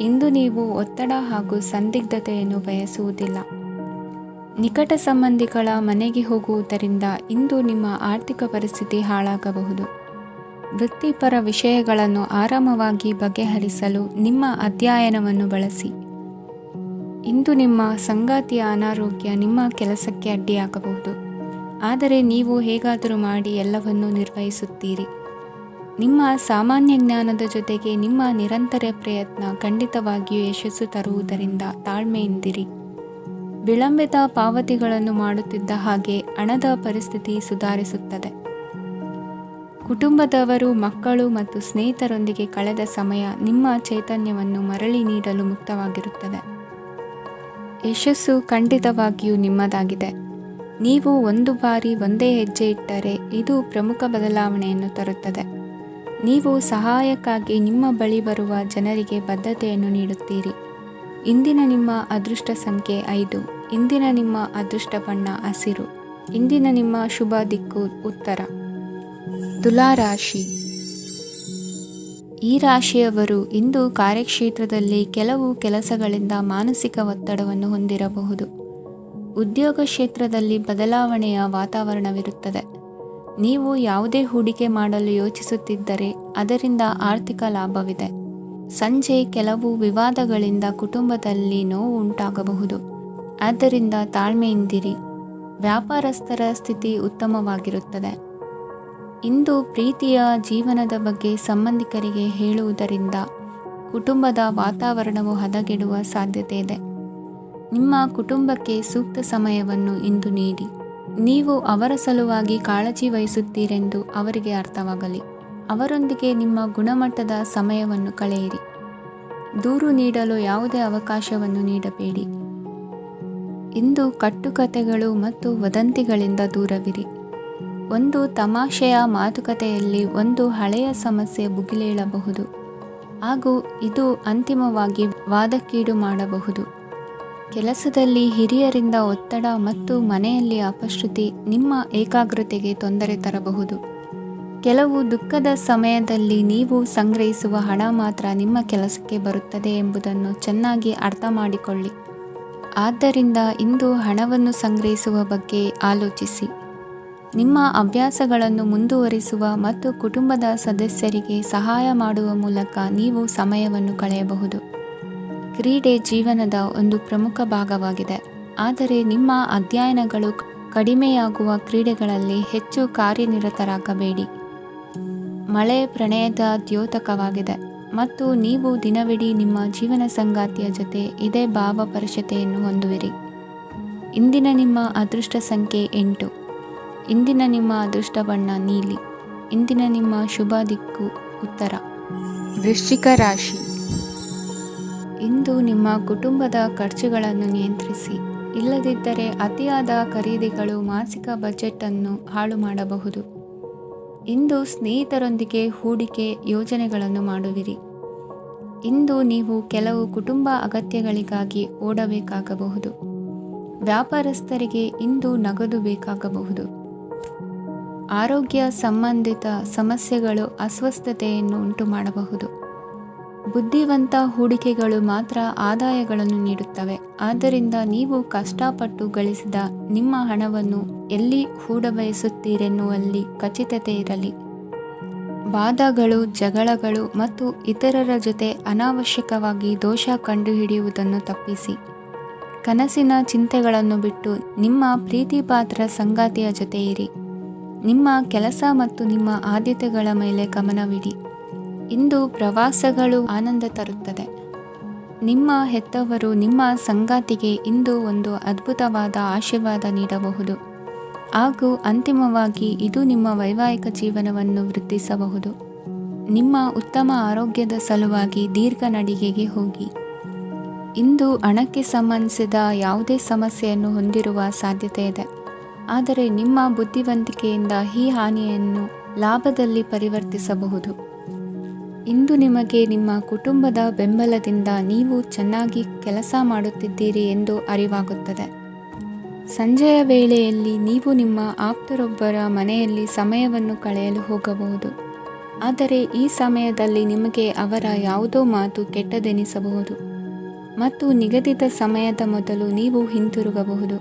ಇಂದು ನೀವು ಒತ್ತಡ ಹಾಗೂ ಸಂದಿಗ್ಧತೆಯನ್ನು ಬಯಸುವುದಿಲ್ಲ. ನಿಕಟ ಸಂಬಂಧಿಗಳ ಮನೆಗೆ ಹೋಗುವುದರಿಂದ ಇಂದು ನಿಮ್ಮ ಆರ್ಥಿಕ ಪರಿಸ್ಥಿತಿ ಹಾಳಾಗಬಹುದು. ವೃತ್ತಿಪರ ವಿಷಯಗಳನ್ನು ಆರಾಮವಾಗಿ ಬಗೆಹರಿಸಲು ನಿಮ್ಮ ಅಧ್ಯಯನವನ್ನು ಬಳಸಿ. ಇಂದು ನಿಮ್ಮ ಸಂಗಾತಿಯ ಅನಾರೋಗ್ಯ ನಿಮ್ಮ ಕೆಲಸಕ್ಕೆ ಅಡ್ಡಿಯಾಗಬಹುದು, ಆದರೆ ನೀವು ಹೇಗಾದರೂ ಮಾಡಿ ಎಲ್ಲವನ್ನೂ ನಿರ್ವಹಿಸುತ್ತೀರಿ. ನಿಮ್ಮ ಸಾಮಾನ್ಯ ಜ್ಞಾನದ ಜೊತೆಗೆ ನಿಮ್ಮ ನಿರಂತರ ಪ್ರಯತ್ನ ಖಂಡಿತವಾಗಿಯೂ ಯಶಸ್ಸು ತರುವುದರಿಂದ ತಾಳ್ಮೆಯಿಂದಿರಿ. ವಿಳಂಬಿತ ಪಾವತಿಗಳನ್ನು ಮಾಡುತ್ತಿದ್ದ ಹಾಗೆ ಹಣದ ಪರಿಸ್ಥಿತಿ ಸುಧಾರಿಸುತ್ತದೆ. ಕುಟುಂಬದವರು, ಮಕ್ಕಳು ಮತ್ತು ಸ್ನೇಹಿತರೊಂದಿಗೆ ಕಳೆದ ಸಮಯ ನಿಮ್ಮ ಚೈತನ್ಯವನ್ನು ಮರಳಿ ನೀಡಲು ಮುಕ್ತವಾಗಿರುತ್ತದೆ. ಯಶಸ್ಸು ಖಂಡಿತವಾಗಿಯೂ ನಿಮ್ಮದಾಗಿದೆ. ನೀವು ಒಂದು ಬಾರಿ ಒಂದೇ ಹೆಜ್ಜೆ ಇಟ್ಟರೆ ಇದು ಪ್ರಮುಖ ಬದಲಾವಣೆಯನ್ನು ತರುತ್ತದೆ. ನೀವು ಸಹಾಯಕ್ಕಾಗಿ ನಿಮ್ಮ ಬಳಿ ಬರುವ ಜನರಿಗೆ ಬದ್ಧತೆಯನ್ನು ನೀಡುತ್ತೀರಿ. ಇಂದಿನ ನಿಮ್ಮ ಅದೃಷ್ಟ ಸಂಖ್ಯೆ 5. ಇಂದಿನ ನಿಮ್ಮ ಅದೃಷ್ಟ ಬಣ್ಣ ಹಸಿರು. ಇಂದಿನ ನಿಮ್ಮ ಶುಭ ದಿಕ್ಕು ಉತ್ತರ. ತುಲಾ ರಾಶಿ. ಈ ರಾಶಿಯವರು ಇಂದು ಕಾರ್ಯಕ್ಷೇತ್ರದಲ್ಲಿ ಕೆಲವು ಕೆಲಸಗಳಿಂದ ಮಾನಸಿಕ ಒತ್ತಡವನ್ನು ಹೊಂದಿರಬಹುದು. ಉದ್ಯೋಗ ಕ್ಷೇತ್ರದಲ್ಲಿ ಬದಲಾವಣೆಯ ವಾತಾವರಣವಿರುತ್ತದೆ. ನೀವು ಯಾವುದೇ ಹೂಡಿಕೆ ಮಾಡಲು ಯೋಚಿಸುತ್ತಿದ್ದರೆ ಅದರಿಂದ ಆರ್ಥಿಕ ಲಾಭವಿದೆ. ಸಂಜೆ ಕೆಲವು ವಿವಾದಗಳಿಂದ ಕುಟುಂಬದಲ್ಲಿ ನೋವು ಉಂಟಾಗಬಹುದು, ಆದ್ದರಿಂದ ತಾಳ್ಮೆಯಿಂದಿರಿ. ವ್ಯಾಪಾರಸ್ಥರ ಸ್ಥಿತಿ ಉತ್ತಮವಾಗಿರುತ್ತದೆ. ಇಂದು ಪ್ರೀತಿಯ ಜೀವನದ ಬಗ್ಗೆ ಸಂಬಂಧಿಕರಿಗೆ ಹೇಳುವುದರಿಂದ ಕುಟುಂಬದ ವಾತಾವರಣವು ಹದಗೆಡುವ ಸಾಧ್ಯತೆ ಇದೆ. ನಿಮ್ಮ ಕುಟುಂಬಕ್ಕೆ ಸೂಕ್ತ ಸಮಯವನ್ನು ಇಂದು ನೀಡಿ. ನೀವು ಅವರ ಸಲುವಾಗಿ ಕಾಳಜಿ ವಹಿಸುತ್ತೀರೆಂದು ಅವರಿಗೆ ಅರ್ಥವಾಗಲಿ. ಅವರೊಂದಿಗೆ ನಿಮ್ಮ ಗುಣಮಟ್ಟದ ಸಮಯವನ್ನು ಕಳೆಯಿರಿ. ದೂರು ನೀಡಲು ಯಾವುದೇ ಅವಕಾಶವನ್ನು ನೀಡಬೇಡಿ. ಇಂದು ಕಟ್ಟುಕತೆಗಳು ಮತ್ತು ವದಂತಿಗಳಿಂದ ದೂರವಿರಿ. ಒಂದು ತಮಾಷೆಯ ಮಾತುಕತೆಯಲ್ಲಿ ಒಂದು ಹಳೆಯ ಸಮಸ್ಯೆ ಭುಗಿಲೇಳಬಹುದು ಹಾಗೂ ಇದು ಅಂತಿಮವಾಗಿ ವಾದಕ್ಕೀಡು ಮಾಡಬಹುದು. ಕೆಲಸದಲ್ಲಿ ಹಿರಿಯರಿಂದ ಒತ್ತಡ ಮತ್ತು ಮನೆಯಲ್ಲಿ ಅಪಶ್ರುತಿ ನಿಮ್ಮ ಏಕಾಗ್ರತೆಗೆ ತೊಂದರೆ ತರಬಹುದು. ಕೆಲವು ದುಃಖದ ಸಮಯದಲ್ಲಿ ನೀವು ಸಂಗ್ರಹಿಸುವ ಹಣ ಮಾತ್ರ ನಿಮ್ಮ ಕೆಲಸಕ್ಕೆ ಬರುತ್ತದೆ ಎಂಬುದನ್ನು ಚೆನ್ನಾಗಿ ಅರ್ಥ ಮಾಡಿಕೊಳ್ಳಿ. ಆದ್ದರಿಂದ ಇಂದು ಹಣವನ್ನು ಸಂಗ್ರಹಿಸುವ ಬಗ್ಗೆ ಆಲೋಚಿಸಿ. ನಿಮ್ಮ ಅಭ್ಯಾಸಗಳನ್ನು ಮುಂದುವರಿಸುವ ಮತ್ತು ಕುಟುಂಬದ ಸದಸ್ಯರಿಗೆ ಸಹಾಯ ಮಾಡುವ ಮೂಲಕ ನೀವು ಸಮಯವನ್ನು ಕಳೆಯಬಹುದು. ಕ್ರೀಡೆ ಜೀವನದ ಒಂದು ಪ್ರಮುಖ ಭಾಗವಾಗಿದೆ, ಆದರೆ ನಿಮ್ಮ ಅಧ್ಯಯನಗಳು ಕಡಿಮೆಯಾಗುವ ಕ್ರೀಡೆಗಳಲ್ಲಿ ಹೆಚ್ಚು ಕಾರ್ಯನಿರತರಾಗಬೇಡಿ. ಮಳೆ ಪ್ರಣಯದ ದ್ಯೋತಕವಾಗಿದೆ, ಮತ್ತು ನೀವು ದಿನವಿಡೀ ನಿಮ್ಮ ಜೀವನ ಸಂಗಾತಿಯ ಜೊತೆ ಇದೇ ಭಾವಪರಶತೆಯನ್ನು ಹೊಂದುವಿರಿ. ಇಂದಿನ ನಿಮ್ಮ ಅದೃಷ್ಟ ಸಂಖ್ಯೆ 8. ಇಂದಿನ ನಿಮ್ಮ ಅದೃಷ್ಟ ಬಣ್ಣ ನೀಲಿ. ಇಂದಿನ ನಿಮ್ಮ ಶುಭ ದಿಕ್ಕು ಉತ್ತರ. ವೃಶ್ಚಿಕ ರಾಶಿ. ಇಂದು ನಿಮ್ಮ ಕುಟುಂಬದ ಖರ್ಚುಗಳನ್ನು ನಿಯಂತ್ರಿಸಿ. ಇಲ್ಲದಿದ್ದರೆ ಅತಿಯಾದ ಖರೀದಿಗಳು ಮಾಸಿಕ ಬಜೆಟ್ ಅನ್ನು ಹಾಳು ಮಾಡಬಹುದು. ಇಂದು ಸ್ನೇಹಿತರೊಂದಿಗೆ ಹೂಡಿಕೆ ಯೋಜನೆಗಳನ್ನು ಮಾಡುವಿರಿ. ಇಂದು ನೀವು ಕೆಲವು ಕುಟುಂಬ ಅಗತ್ಯಗಳಿಗಾಗಿ ಓಡಬೇಕಾಗಬಹುದು. ವ್ಯಾಪಾರಸ್ಥರಿಗೆ ಇಂದು ನಗದು ಬೇಕಾಗಬಹುದು. ಆರೋಗ್ಯ ಸಂಬಂಧಿತ ಸಮಸ್ಯೆಗಳು ಅಸ್ವಸ್ಥತೆಯನ್ನು ಉಂಟು ಮಾಡಬಹುದು. ಬುದ್ಧಿವಂತ ಹೂಡಿಕೆಗಳು ಮಾತ್ರ ಆದಾಯಗಳನ್ನು ನೀಡುತ್ತವೆ. ಆದ್ದರಿಂದ ನೀವು ಕಷ್ಟಪಟ್ಟು ಗಳಿಸಿದ ನಿಮ್ಮ ಹಣವನ್ನು ಎಲ್ಲಿ ಹೂಡಬಯಸುತ್ತೀರೆನ್ನುವಲ್ಲಿ ಖಚಿತತೆ ಇರಲಿ. ವಾದಗಳು, ಜಗಳಗಳು ಮತ್ತು ಇತರರ ಜೊತೆ ಅನಾವಶ್ಯಕವಾಗಿ ದೋಷ ಕಂಡುಹಿಡಿಯುವುದನ್ನು ತಪ್ಪಿಸಿ. ಕನಸಿನ ಚಿಂತೆಗಳನ್ನು ಬಿಟ್ಟು ನಿಮ್ಮ ಪ್ರೀತಿಪಾತ್ರ ಸಂಗಾತಿಯ ಜೊತೆ ಇರಿ. ನಿಮ್ಮ ಕೆಲಸ ಮತ್ತು ನಿಮ್ಮ ಆದ್ಯತೆಗಳ ಮೇಲೆ ಗಮನವಿಡಿ. ಇಂದು ಪ್ರವಾಸಗಳು ಆನಂದ ತರುತ್ತದೆ. ನಿಮ್ಮ ಹೆತ್ತವರು ನಿಮ್ಮ ಸಂಗಾತಿಗೆ ಇಂದು ಒಂದು ಅದ್ಭುತವಾದ ಆಶೀರ್ವಾದ ನೀಡಬಹುದು ಹಾಗೂ ಅಂತಿಮವಾಗಿ ಇದು ನಿಮ್ಮ ವೈವಾಹಿಕ ಜೀವನವನ್ನು ವೃದ್ಧಿಸಬಹುದು. ನಿಮ್ಮ ಉತ್ತಮ ಆರೋಗ್ಯದ ಸಲುವಾಗಿ ದೀರ್ಘ ನಡಿಗೆಗೆ ಹೋಗಿ. ಇಂದು ಹಣಕ್ಕೆ ಸಂಬಂಧಿಸಿದ ಯಾವುದೇ ಸಮಸ್ಯೆಯನ್ನು ಹೊಂದಿರುವ ಸಾಧ್ಯತೆ ಇದೆ. ಆದರೆ ನಿಮ್ಮ ಬುದ್ಧಿವಂತಿಕೆಯಿಂದ ಈ ಹಾನಿಯನ್ನು ಲಾಭದಲ್ಲಿ ಪರಿವರ್ತಿಸಬಹುದು. ಇಂದು ನಿಮಗೆ ನಿಮ್ಮ ಕುಟುಂಬದ ಬೆಂಬಲದಿಂದ ನೀವು ಚೆನ್ನಾಗಿ ಕೆಲಸ ಮಾಡುತ್ತಿದ್ದೀರಿ ಎಂದು ಅರಿವಾಗುತ್ತದೆ. ಸಂಜೆಯ ವೇಳೆಯಲ್ಲಿ ನೀವು ನಿಮ್ಮ ಆಪ್ತರೊಬ್ಬರ ಮನೆಯಲ್ಲಿ ಸಮಯವನ್ನು ಕಳೆಯಲು ಹೋಗಬಹುದು. ಆದರೆ ಈ ಸಮಯದಲ್ಲಿ ನಿಮಗೆ ಅವರ ಯಾವುದೋ ಮಾತು ಕೆಟ್ಟದೆನಿಸಬಹುದು ಮತ್ತು ನಿಗದಿತ ಸಮಯದ ಮೊದಲು ನೀವು ಹಿಂತಿರುಗಬಹುದು.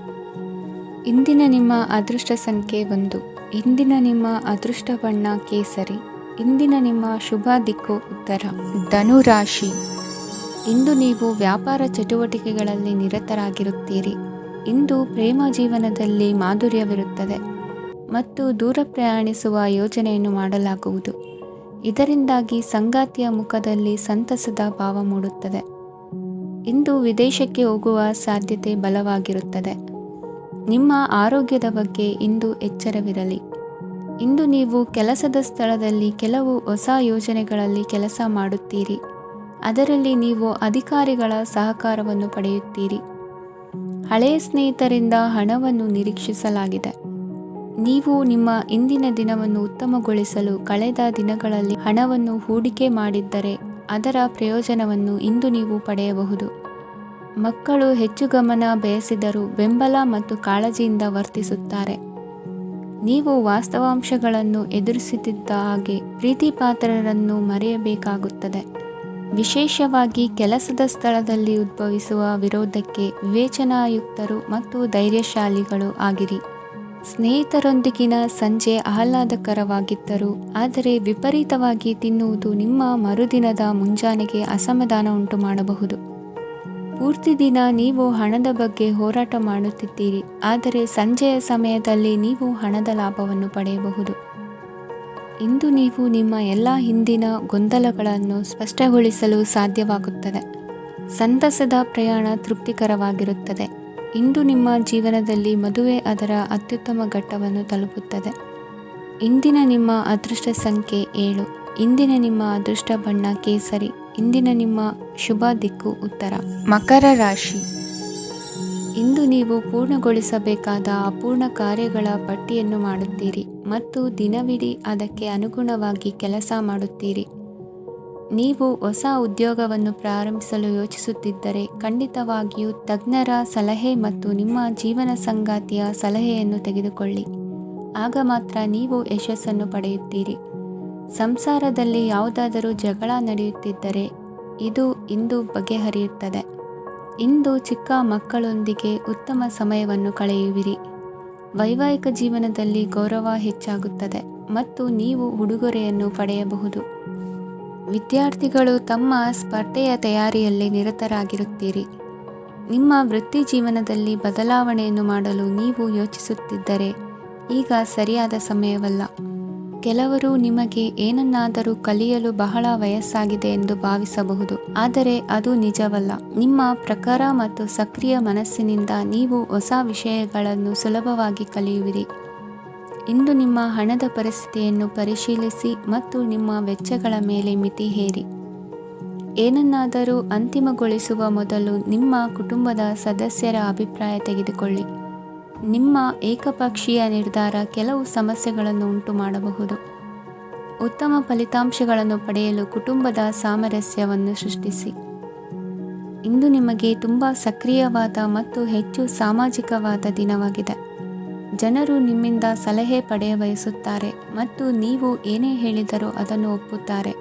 ಇಂದಿನ ನಿಮ್ಮ ಅದೃಷ್ಟ ಸಂಖ್ಯೆ 1. ಇಂದಿನ ನಿಮ್ಮ ಅದೃಷ್ಟ ಬಣ್ಣ ಕೇಸರಿ. ಇಂದಿನ ನಿಮ್ಮ ಶುಭ ದಿಕ್ಕು ಉತ್ತರ. ಧನು ರಾಶಿ. ಇಂದು ನೀವು ವ್ಯಾಪಾರ ಚಟುವಟಿಕೆಗಳಲ್ಲಿ ನಿರತರಾಗಿರುತ್ತೀರಿ. ಇಂದು ಪ್ರೇಮ ಜೀವನದಲ್ಲಿ ಮಾಧುರ್ಯವಿರುತ್ತದೆ ಮತ್ತು ದೂರ ಪ್ರಯಾಣಿಸುವ ಯೋಜನೆಯನ್ನು ಮಾಡಲಾಗುವುದು. ಇದರಿಂದಾಗಿ ಸಂಗಾತಿಯ ಮುಖದಲ್ಲಿ ಸಂತಸದ ಭಾವ ಮೂಡುತ್ತದೆ. ಇಂದು ವಿದೇಶಕ್ಕೆ ಹೋಗುವ ಸಾಧ್ಯತೆ ಬಲವಾಗಿರುತ್ತದೆ. ನಿಮ್ಮ ಆರೋಗ್ಯದ ಬಗ್ಗೆ ಇಂದು ಎಚ್ಚರವಿರಲಿ. ಇಂದು ನೀವು ಕೆಲಸದ ಸ್ಥಳದಲ್ಲಿ ಕೆಲವು ಹೊಸ ಯೋಜನೆಗಳಲ್ಲಿ ಕೆಲಸ ಮಾಡುತ್ತೀರಿ. ಅದರಲ್ಲಿ ನೀವು ಅಧಿಕಾರಿಗಳ ಸಹಕಾರವನ್ನು ಪಡೆಯುತ್ತೀರಿ. ಹಳೆಯ ಸ್ನೇಹಿತರಿಂದ ಹಣವನ್ನು ನಿರೀಕ್ಷಿಸಲಾಗಿದೆ. ನೀವು ನಿಮ್ಮ ಇಂದಿನ ದಿನವನ್ನು ಉತ್ತಮಗೊಳಿಸಲು ಕಳೆದ ದಿನಗಳಲ್ಲಿ ಹಣವನ್ನು ಹೂಡಿಕೆ ಮಾಡಿದ್ದರೆ ಅದರ ಪ್ರಯೋಜನವನ್ನು ಇಂದು ನೀವು ಪಡೆಯಬಹುದು. ಮಕ್ಕಳು ಹೆಚ್ಚು ಗಮನ ಬಯಸಿದರೂ ಬೆಂಬಲ ಮತ್ತು ಕಾಳಜಿಯಿಂದ ವರ್ತಿಸುತ್ತಾರೆ. ನೀವು ವಾಸ್ತವಾಂಶಗಳನ್ನು ಎದುರಿಸುತ್ತಿದ್ದ ಹಾಗೆ ಪ್ರೀತಿಪಾತ್ರರನ್ನು ಮರೆಯಬೇಕಾಗುತ್ತದೆ. ವಿಶೇಷವಾಗಿ ಕೆಲಸದ ಸ್ಥಳದಲ್ಲಿ ಉದ್ಭವಿಸುವ ವಿರೋಧಕ್ಕೆ ವಿವೇಚನಾಯುಕ್ತರು ಮತ್ತು ಧೈರ್ಯಶಾಲಿಗಳು ಆಗಿರಿ. ಸ್ನೇಹಿತರೊಂದಿಗಿನ ಸಂಜೆ ಆಹ್ಲಾದಕರವಾಗಿದ್ದರೂ ಆದರೆ ವಿಪರೀತವಾಗಿ ತಿನ್ನುವುದು ನಿಮ್ಮ ಮರುದಿನದ ಮುಂಜಾನೆಗೆ ಅಸಮಾಧಾನ ಉಂಟು ಮಾಡಬಹುದು. ಪೂರ್ತಿ ದಿನ ನೀವು ಹಣದ ಬಗ್ಗೆ ಹೋರಾಟ ಮಾಡುತ್ತಿದ್ದೀರಿ. ಆದರೆ ಸಂಜೆಯ ಸಮಯದಲ್ಲಿ ನೀವು ಹಣದ ಲಾಭವನ್ನು ಪಡೆಯಬಹುದು. ಇಂದು ನೀವು ನಿಮ್ಮ ಎಲ್ಲ ಹಿಂದಿನ ಗೊಂದಲಗಳನ್ನು ಸ್ಪಷ್ಟಗೊಳಿಸಲು ಸಾಧ್ಯವಾಗುತ್ತದೆ. ಸಂತಸದ ಪ್ರಯಾಣ ತೃಪ್ತಿಕರವಾಗಿರುತ್ತದೆ. ಇಂದು ನಿಮ್ಮ ಜೀವನದಲ್ಲಿ ಮದುವೆ ಅದರ ಅತ್ಯುತ್ತಮ ಘಟ್ಟವನ್ನು ತಲುಪುತ್ತದೆ. ಇಂದಿನ ನಿಮ್ಮ ಅದೃಷ್ಟ ಸಂಖ್ಯೆ 7. ಇಂದಿನ ನಿಮ್ಮ ಅದೃಷ್ಟ ಬಣ್ಣ ಕೇಸರಿ. ಇಂದಿನ ನಿಮ್ಮ ಶುಭ ದಿಕ್ಕು ಉತ್ತರ. ಮಕರ ರಾಶಿ. ಇಂದು ನೀವು ಪೂರ್ಣಗೊಳಿಸಬೇಕಾದ ಅಪೂರ್ಣ ಕಾರ್ಯಗಳ ಪಟ್ಟಿಯನ್ನು ಮಾಡುತ್ತೀರಿ ಮತ್ತು ದಿನವಿಡೀ ಅದಕ್ಕೆ ಅನುಗುಣವಾಗಿ ಕೆಲಸ ಮಾಡುತ್ತೀರಿ. ನೀವು ಹೊಸ ಉದ್ಯೋಗವನ್ನು ಪ್ರಾರಂಭಿಸಲು ಯೋಚಿಸುತ್ತಿದ್ದರೆ ಖಂಡಿತವಾಗಿಯೂ ತಜ್ಞರ ಸಲಹೆ ಮತ್ತು ನಿಮ್ಮ ಜೀವನ ಸಂಗಾತಿಯ ಸಲಹೆಯನ್ನು ತೆಗೆದುಕೊಳ್ಳಿ. ಆಗ ಮಾತ್ರ ನೀವು ಯಶಸ್ಸನ್ನು ಪಡೆಯುತ್ತೀರಿ. ಸಂಸಾರದಲ್ಲಿ ಯಾವುದಾದರೂ ಜಗಳ ನಡೆಯುತ್ತಿದ್ದರೆ ಇದು ಇಂದು ಬಗೆಹರಿಯುತ್ತದೆ. ಇಂದು ಚಿಕ್ಕ ಮಕ್ಕಳೊಂದಿಗೆ ಉತ್ತಮ ಸಮಯವನ್ನು ಕಳೆಯುವಿರಿ. ವೈವಾಹಿಕ ಜೀವನದಲ್ಲಿ ಗೌರವ ಹೆಚ್ಚಾಗುತ್ತದೆ ಮತ್ತು ನೀವು ಉಡುಗೊರೆಯನ್ನು ಪಡೆಯಬಹುದು. ವಿದ್ಯಾರ್ಥಿಗಳು ತಮ್ಮ ಸ್ಪರ್ಧೆಯ ತಯಾರಿಯಲ್ಲಿ ನಿರತರಾಗಿರುತ್ತೀರಿ. ನಿಮ್ಮ ವೃತ್ತಿ ಜೀವನದಲ್ಲಿ ಬದಲಾವಣೆಯನ್ನು ಮಾಡಲು ನೀವು ಯೋಚಿಸುತ್ತಿದ್ದರೆ ಈಗ ಸರಿಯಾದ ಸಮಯವಲ್ಲ. ಕೆಲವರು ನಿಮಗೆ ಏನನ್ನಾದರೂ ಕಲಿಯಲು ಬಹಳ ವಯಸ್ಸಾಗಿದೆ ಎಂದು ಭಾವಿಸಬಹುದು, ಆದರೆ ಅದು ನಿಜವಲ್ಲ. ನಿಮ್ಮ ಪ್ರಖರ ಮತ್ತು ಸಕ್ರಿಯ ಮನಸ್ಸಿನಿಂದ ನೀವು ಹೊಸ ವಿಷಯಗಳನ್ನು ಸುಲಭವಾಗಿ ಕಲಿಯುವಿರಿ. ಇಂದು ನಿಮ್ಮ ಹಣದ ಪರಿಸ್ಥಿತಿಯನ್ನು ಪರಿಶೀಲಿಸಿ ಮತ್ತು ನಿಮ್ಮ ವೆಚ್ಚಗಳ ಮೇಲೆ ಮಿತಿ ಹೇರಿ. ಏನನ್ನಾದರೂ ಅಂತಿಮಗೊಳಿಸುವ ಮೊದಲು ನಿಮ್ಮ ಕುಟುಂಬದ ಸದಸ್ಯರ ಅಭಿಪ್ರಾಯ ತೆಗೆದುಕೊಳ್ಳಿ. ನಿಮ್ಮ ಏಕಪಕ್ಷೀಯ ನಿರ್ಧಾರ ಕೆಲವು ಸಮಸ್ಯೆಗಳನ್ನು ಉಂಟು ಮಾಡಬಹುದು. ಉತ್ತಮ ಫಲಿತಾಂಶಗಳನ್ನು ಪಡೆಯಲು ಕುಟುಂಬದ ಸಾಮರಸ್ಯವನ್ನು ಸೃಷ್ಟಿಸಿ. ಇಂದು ನಿಮಗೆ ತುಂಬ ಸಕ್ರಿಯವಾದ ಮತ್ತು ಹೆಚ್ಚು ಸಾಮಾಜಿಕವಾದ ದಿನವಾಗಿದೆ. ಜನರು ನಿಮ್ಮಿಂದ ಸಲಹೆ ಪಡೆಯ ಬಯಸುತ್ತಾರೆ ಮತ್ತು ನೀವು ಏನೇ ಹೇಳಿದರೂ ಅದನ್ನು ಒಪ್ಪುತ್ತಾರೆ.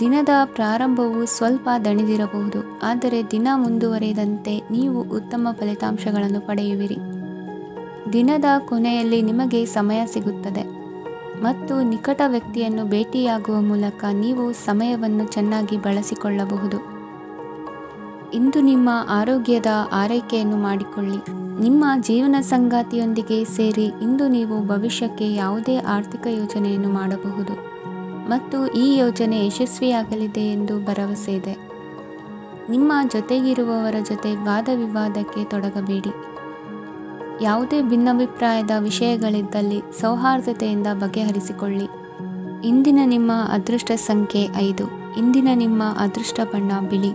ದಿನದ ಪ್ರಾರಂಭವು ಸ್ವಲ್ಪ ದಣಿದಿರಬಹುದು, ಆದರೆ ದಿನ ಮುಂದುವರಿದಂತೆ ನೀವು ಉತ್ತಮ ಫಲಿತಾಂಶಗಳನ್ನು ಪಡೆಯುವಿರಿ. ದಿನದ ಕೊನೆಯಲ್ಲಿ ನಿಮಗೆ ಸಮಯ ಸಿಗುತ್ತದೆ ಮತ್ತು ನಿಕಟ ವ್ಯಕ್ತಿಯನ್ನು ಭೇಟಿಯಾಗುವ ಮೂಲಕ ನೀವು ಸಮಯವನ್ನು ಚೆನ್ನಾಗಿ ಬಳಸಿಕೊಳ್ಳಬಹುದು. ಇಂದು ನಿಮ್ಮ ಆರೋಗ್ಯದ ಆರೈಕೆಯನ್ನು ಮಾಡಿಕೊಳ್ಳಿ. ನಿಮ್ಮ ಜೀವನ ಸಂಗಾತಿಯೊಂದಿಗೆ ಸೇರಿ ಇಂದು ನೀವು ಭವಿಷ್ಯಕ್ಕೆ ಯಾವುದೇ ಆರ್ಥಿಕ ಯೋಜನೆಯನ್ನು ಮಾಡಬಹುದು ಮತ್ತು ಈ ಯೋಜನೆ ಯಶಸ್ವಿಯಾಗಲಿದೆ ಎಂದು ಭರವಸೆ ಇದೆ. ನಿಮ್ಮ ಜೊತೆಗಿರುವವರ ಜೊತೆ ವಾದ ವಿವಾದಕ್ಕೆ ತೊಡಗಬೇಡಿ. ಯಾವುದೇ ಭಿನ್ನಾಭಿಪ್ರಾಯದ ವಿಷಯಗಳಿದ್ದಲ್ಲಿ ಸೌಹಾರ್ದತೆಯಿಂದ ಬಗೆಹರಿಸಿಕೊಳ್ಳಿ. ಇಂದಿನ ನಿಮ್ಮ ಅದೃಷ್ಟ ಸಂಖ್ಯೆ 5. ಇಂದಿನ ನಿಮ್ಮ ಅದೃಷ್ಟ ಬಣ್ಣ ಬಿಳಿ.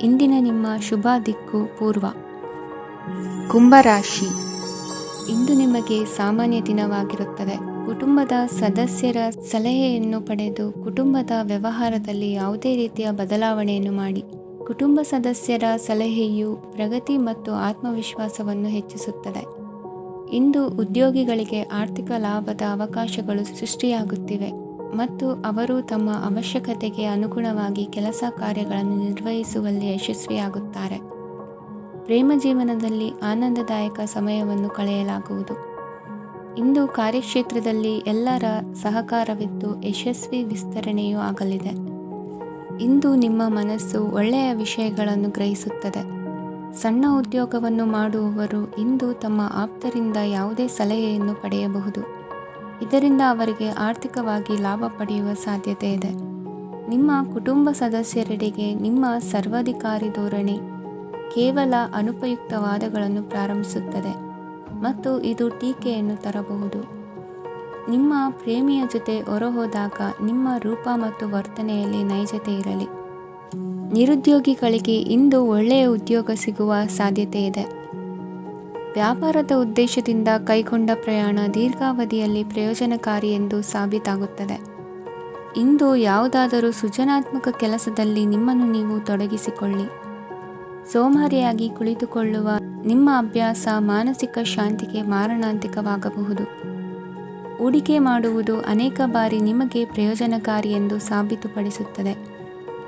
ಇಂದಿನ ನಿಮ್ಮ ಶುಭ ದಿಕ್ಕು ಪೂರ್ವ. ಕುಂಭರಾಶಿ. ಇಂದು ನಿಮಗೆ ಸಾಮಾನ್ಯ ದಿನವಾಗಿರುತ್ತದೆ. ಕುಟುಂಬದ ಸದಸ್ಯರ ಸಲಹೆಯನ್ನು ಪಡೆದು ಕುಟುಂಬದ ವ್ಯವಹಾರದಲ್ಲಿ ಯಾವುದೇ ರೀತಿಯ ಬದಲಾವಣೆಯನ್ನು ಮಾಡಿ. ಕುಟುಂಬ ಸದಸ್ಯರ ಸಲಹೆಯು ಪ್ರಗತಿ ಮತ್ತು ಆತ್ಮವಿಶ್ವಾಸವನ್ನು ಹೆಚ್ಚಿಸುತ್ತದೆ. ಇಂದು ಉದ್ಯೋಗಿಗಳಿಗೆ ಆರ್ಥಿಕ ಲಾಭದ ಅವಕಾಶಗಳು ಸೃಷ್ಟಿಯಾಗುತ್ತಿವೆ ಮತ್ತು ಅವರು ತಮ್ಮ ಅವಶ್ಯಕತೆಗೆ ಅನುಗುಣವಾಗಿ ಕೆಲಸ ಕಾರ್ಯಗಳನ್ನು ನಿರ್ವಹಿಸುವಲ್ಲಿ ಯಶಸ್ವಿಯಾಗುತ್ತಾರೆ. ಪ್ರೇಮ ಜೀವನದಲ್ಲಿ ಆನಂದದಾಯಕ ಸಮಯವನ್ನು ಕಳೆಯಲಾಗುವುದು. ಇಂದು ಕಾರ್ಯಕ್ಷೇತ್ರದಲ್ಲಿ ಎಲ್ಲರ ಸಹಕಾರವಿದ್ದು ಯಶಸ್ವಿ ವಿಸ್ತರಣೆಯೂ ಆಗಲಿದೆ. ಇಂದು ನಿಮ್ಮ ಮನಸ್ಸು ಒಳ್ಳೆಯ ವಿಷಯಗಳನ್ನು ಗ್ರಹಿಸುತ್ತದೆ. ಸಣ್ಣ ಉದ್ಯೋಗವನ್ನು ಮಾಡುವವರು ಇಂದು ತಮ್ಮ ಆಪ್ತರಿಂದ ಯಾವುದೇ ಸಲಹೆಯನ್ನು ಪಡೆಯಬಹುದು. ಇದರಿಂದ ಅವರಿಗೆ ಆರ್ಥಿಕವಾಗಿ ಲಾಭ ಪಡೆಯುವ ಸಾಧ್ಯತೆ ಇದೆ. ನಿಮ್ಮ ಕುಟುಂಬ ಸದಸ್ಯರೆಡೆಗೆ ನಿಮ್ಮ ಸರ್ವಾಧಿಕಾರಿ ಧೋರಣೆ ಕೇವಲ ಅನುಪಯುಕ್ತ ವಾದಗಳನ್ನು ಪ್ರಾರಂಭಿಸುತ್ತದೆ ಮತ್ತು ಇದು ಟೀಕೆಯನ್ನು ತರಬಹುದು. ನಿಮ್ಮ ಪ್ರೇಮಿಯ ಜೊತೆ ಹೊರಹೋದಾಗ ನಿಮ್ಮ ರೂಪ ಮತ್ತು ವರ್ತನೆಯಲ್ಲಿ ನೈಜತೆ ಇರಲಿ. ನಿರುದ್ಯೋಗಿಗಳಿಗೆ ಇಂದು ಒಳ್ಳೆಯ ಉದ್ಯೋಗ ಸಿಗುವ ಸಾಧ್ಯತೆ ಇದೆ. ವ್ಯಾಪಾರದ ಉದ್ದೇಶದಿಂದ ಕೈಗೊಂಡ ಪ್ರಯಾಣ ದೀರ್ಘಾವಧಿಯಲ್ಲಿ ಪ್ರಯೋಜನಕಾರಿ ಎಂದು ಸಾಬೀತಾಗುತ್ತದೆ. ಇಂದು ಯಾವುದಾದರೂ ಸೃಜನಾತ್ಮಕ ಕೆಲಸದಲ್ಲಿ ನಿಮ್ಮನ್ನು ನೀವು ತೊಡಗಿಸಿಕೊಳ್ಳಿ. ಸೋಮಾರಿಯಾಗಿ ಕುಳಿತುಕೊಳ್ಳುವ ನಿಮ್ಮ ಅಭ್ಯಾಸ ಮಾನಸಿಕ ಶಾಂತಿಗೆ ಮಾರಣಾಂತಿಕವಾಗಬಹುದು. ಹೂಡಿಕೆ ಮಾಡುವುದು ಅನೇಕ ಬಾರಿ ನಿಮಗೆ ಪ್ರಯೋಜನಕಾರಿ ಎಂದು ಸಾಬೀತುಪಡಿಸುತ್ತದೆ.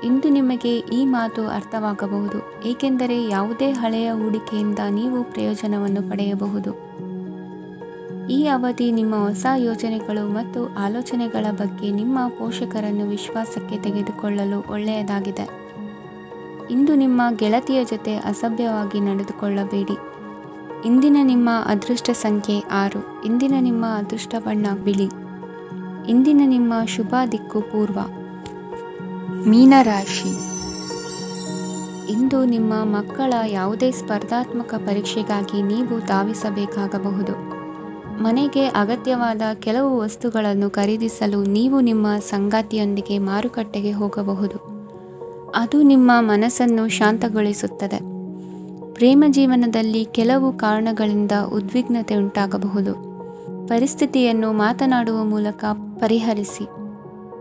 ಇಂದು ನಿಮಗೆ ಈ ಮಾತು ಅರ್ಥವಾಗಬಹುದು, ಏಕೆಂದರೆ ಯಾವುದೇ ಹಳೆಯ ಹೂಡಿಕೆಯಿಂದ ನೀವು ಪ್ರಯೋಜನವನ್ನು ಪಡೆಯಬಹುದು. ಈ ಅವಧಿ ನಿಮ್ಮ ಹೊಸ ಯೋಜನೆಗಳು ಮತ್ತು ಆಲೋಚನೆಗಳ ಬಗ್ಗೆ ನಿಮ್ಮ ಪೋಷಕರನ್ನು ವಿಶ್ವಾಸಕ್ಕೆ ತೆಗೆದುಕೊಳ್ಳಲು ಒಳ್ಳೆಯದಾಗಿದೆ. ಇಂದು ನಿಮ್ಮ ಗೆಳತಿಯ ಜೊತೆ ಅಸಭ್ಯವಾಗಿ ನಡೆದುಕೊಳ್ಳಬೇಡಿ. ಇಂದಿನ ನಿಮ್ಮ ಅದೃಷ್ಟ ಸಂಖ್ಯೆ 6. ಇಂದಿನ ನಿಮ್ಮ ಅದೃಷ್ಟ ಬಣ್ಣ ಬಿಳಿ. ಇಂದಿನ ನಿಮ್ಮ ಶುಭ ದಿಕ್ಕು ಪೂರ್ವ. ಮೀನರಾಶಿ. ಇಂದು ನಿಮ್ಮ ಮಕ್ಕಳ ಯಾವುದೇ ಸ್ಪರ್ಧಾತ್ಮಕ ಪರೀಕ್ಷೆಗಾಗಿ ನೀವು ಧಾವಿಸಬೇಕಾಗಬಹುದು. ಮನೆಗೆ ಅಗತ್ಯವಾದ ಕೆಲವು ವಸ್ತುಗಳನ್ನು ಖರೀದಿಸಲು ನೀವು ನಿಮ್ಮ ಸಂಗಾತಿಯೊಂದಿಗೆ ಮಾರುಕಟ್ಟೆಗೆ ಹೋಗಬಹುದು. ಅದು ನಿಮ್ಮ ಮನಸ್ಸನ್ನು ಶಾಂತಗೊಳಿಸುತ್ತದೆ. ಪ್ರೇಮ ಜೀವನದಲ್ಲಿ ಕೆಲವು ಕಾರಣಗಳಿಂದ ಉದ್ವಿಗ್ನತೆ ಉಂಟಾಗಬಹುದು. ಪರಿಸ್ಥಿತಿಯನ್ನು ಮಾತನಾಡುವ ಮೂಲಕ ಪರಿಹರಿಸಿ.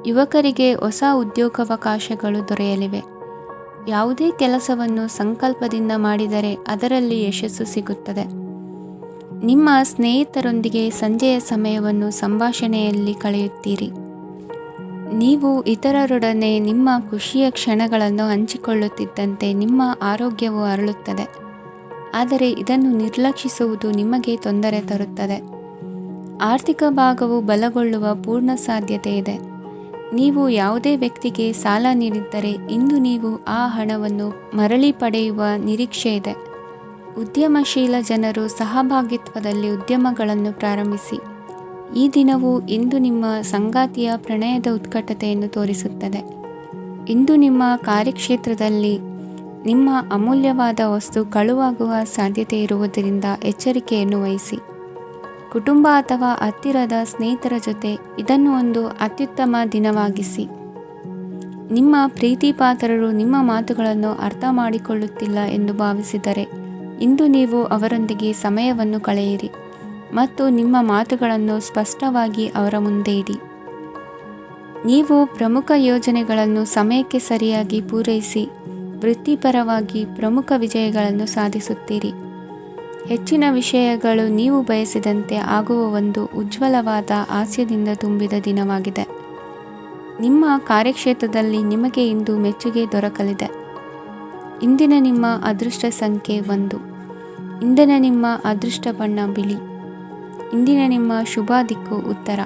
ಯುವಕರಿಗೆ ಹೊಸ ಉದ್ಯೋಗಾವಕಾಶಗಳು ದೊರೆಯಲಿವೆ. ಯಾವುದೇ ಕೆಲಸವನ್ನು ಸಂಕಲ್ಪದಿಂದ ಮಾಡಿದರೆ ಅದರಲ್ಲಿ ಯಶಸ್ಸು ಸಿಗುತ್ತದೆ. ನಿಮ್ಮ ಸ್ನೇಹಿತರೊಂದಿಗೆ ಸಂಜೆಯ ಸಮಯವನ್ನು ಸಂಭಾಷಣೆಯಲ್ಲಿ ಕಳೆಯುತ್ತೀರಿ. ನೀವು ಇತರರೊಡನೆ ನಿಮ್ಮ ಖುಷಿಯ ಕ್ಷಣಗಳನ್ನು ಹಂಚಿಕೊಳ್ಳುತ್ತಿದ್ದಂತೆ ನಿಮ್ಮ ಆರೋಗ್ಯವು ಅರಳುತ್ತದೆ. ಆದರೆ ಇದನ್ನು ನಿರ್ಲಕ್ಷಿಸುವುದು ನಿಮಗೆ ತೊಂದರೆ ತರುತ್ತದೆ. ಆರ್ಥಿಕ ಭಾಗವು ಬಲಗೊಳ್ಳುವ ಪೂರ್ಣ ಸಾಧ್ಯತೆ ಇದೆ. ನೀವು ಯಾವುದೇ ವ್ಯಕ್ತಿಗೆ ಸಾಲ ನೀಡಿದ್ದರೆ ಇಂದು ನೀವು ಆ ಹಣವನ್ನು ಮರಳಿ ಪಡೆಯುವ ನಿರೀಕ್ಷೆ ಇದೆ. ಉದ್ಯಮಶೀಲ ಜನರು ಸಹಭಾಗಿತ್ವದಲ್ಲಿ ಉದ್ಯಮಗಳನ್ನು ಪ್ರಾರಂಭಿಸಿ. ಈ ದಿನವು ಇಂದು ನಿಮ್ಮ ಸಂಗಾತಿಯ ಪ್ರಣಯದ ಉತ್ಕಟತೆಯನ್ನು ತೋರಿಸುತ್ತದೆ. ಇಂದು ನಿಮ್ಮ ಕಾರ್ಯಕ್ಷೇತ್ರದಲ್ಲಿ ನಿಮ್ಮ ಅಮೂಲ್ಯವಾದ ವಸ್ತು ಕಳುವಾಗುವ ಸಾಧ್ಯತೆ ಇರುವುದರಿಂದ ಎಚ್ಚರಿಕೆಯನ್ನು ವಹಿಸಿ. ಕುಟುಂಬ ಅಥವಾ ಹತ್ತಿರದ ಸ್ನೇಹಿತರ ಜೊತೆ ಇದನ್ನು ಒಂದು ಅತ್ಯುತ್ತಮ ದಿನವಾಗಿಸಿ. ನಿಮ್ಮ ಪ್ರೀತಿಪಾತ್ರರು ನಿಮ್ಮ ಮಾತುಗಳನ್ನು ಅರ್ಥ ಮಾಡಿಕೊಳ್ಳುತ್ತಿಲ್ಲ ಎಂದು ಭಾವಿಸಿದರೆ ಇಂದು ನೀವು ಅವರೊಂದಿಗೆ ಸಮಯವನ್ನು ಕಳೆಯಿರಿ ಮತ್ತು ನಿಮ್ಮ ಮಾತುಗಳನ್ನು ಸ್ಪಷ್ಟವಾಗಿ ಅವರ ಮುಂದೆ ಇಡಿ. ನೀವು ಪ್ರಮುಖ ಯೋಜನೆಗಳನ್ನು ಸಮಯಕ್ಕೆ ಸರಿಯಾಗಿ ಪೂರೈಸಿ ವೃತ್ತಿಪರವಾಗಿ ಪ್ರಮುಖ ವಿಜಯಗಳನ್ನು ಸಾಧಿಸುತ್ತೀರಿ. ಹೆಚ್ಚಿನ ವಿಷಯಗಳು ನೀವು ಬಯಸಿದಂತೆ ಆಗುವ ಒಂದು ಉಜ್ವಲವಾದ ಹಾಸ್ಯದಿಂದ ತುಂಬಿದ ದಿನವಾಗಿದೆ. ನಿಮ್ಮ ಕಾರ್ಯಕ್ಷೇತ್ರದಲ್ಲಿ ನಿಮಗೆ ಇಂದು ಮೆಚ್ಚುಗೆ ದೊರಕಲಿದೆ. ಇಂದಿನ ನಿಮ್ಮ ಅದೃಷ್ಟ ಸಂಖ್ಯೆ 1. ಇಂದಿನ ನಿಮ್ಮ ಅದೃಷ್ಟ ಬಣ್ಣ ಬಿಳಿ. ಇಂದಿನ ನಿಮ್ಮ ಶುಭ ದಿಕ್ಕು ಉತ್ತರ.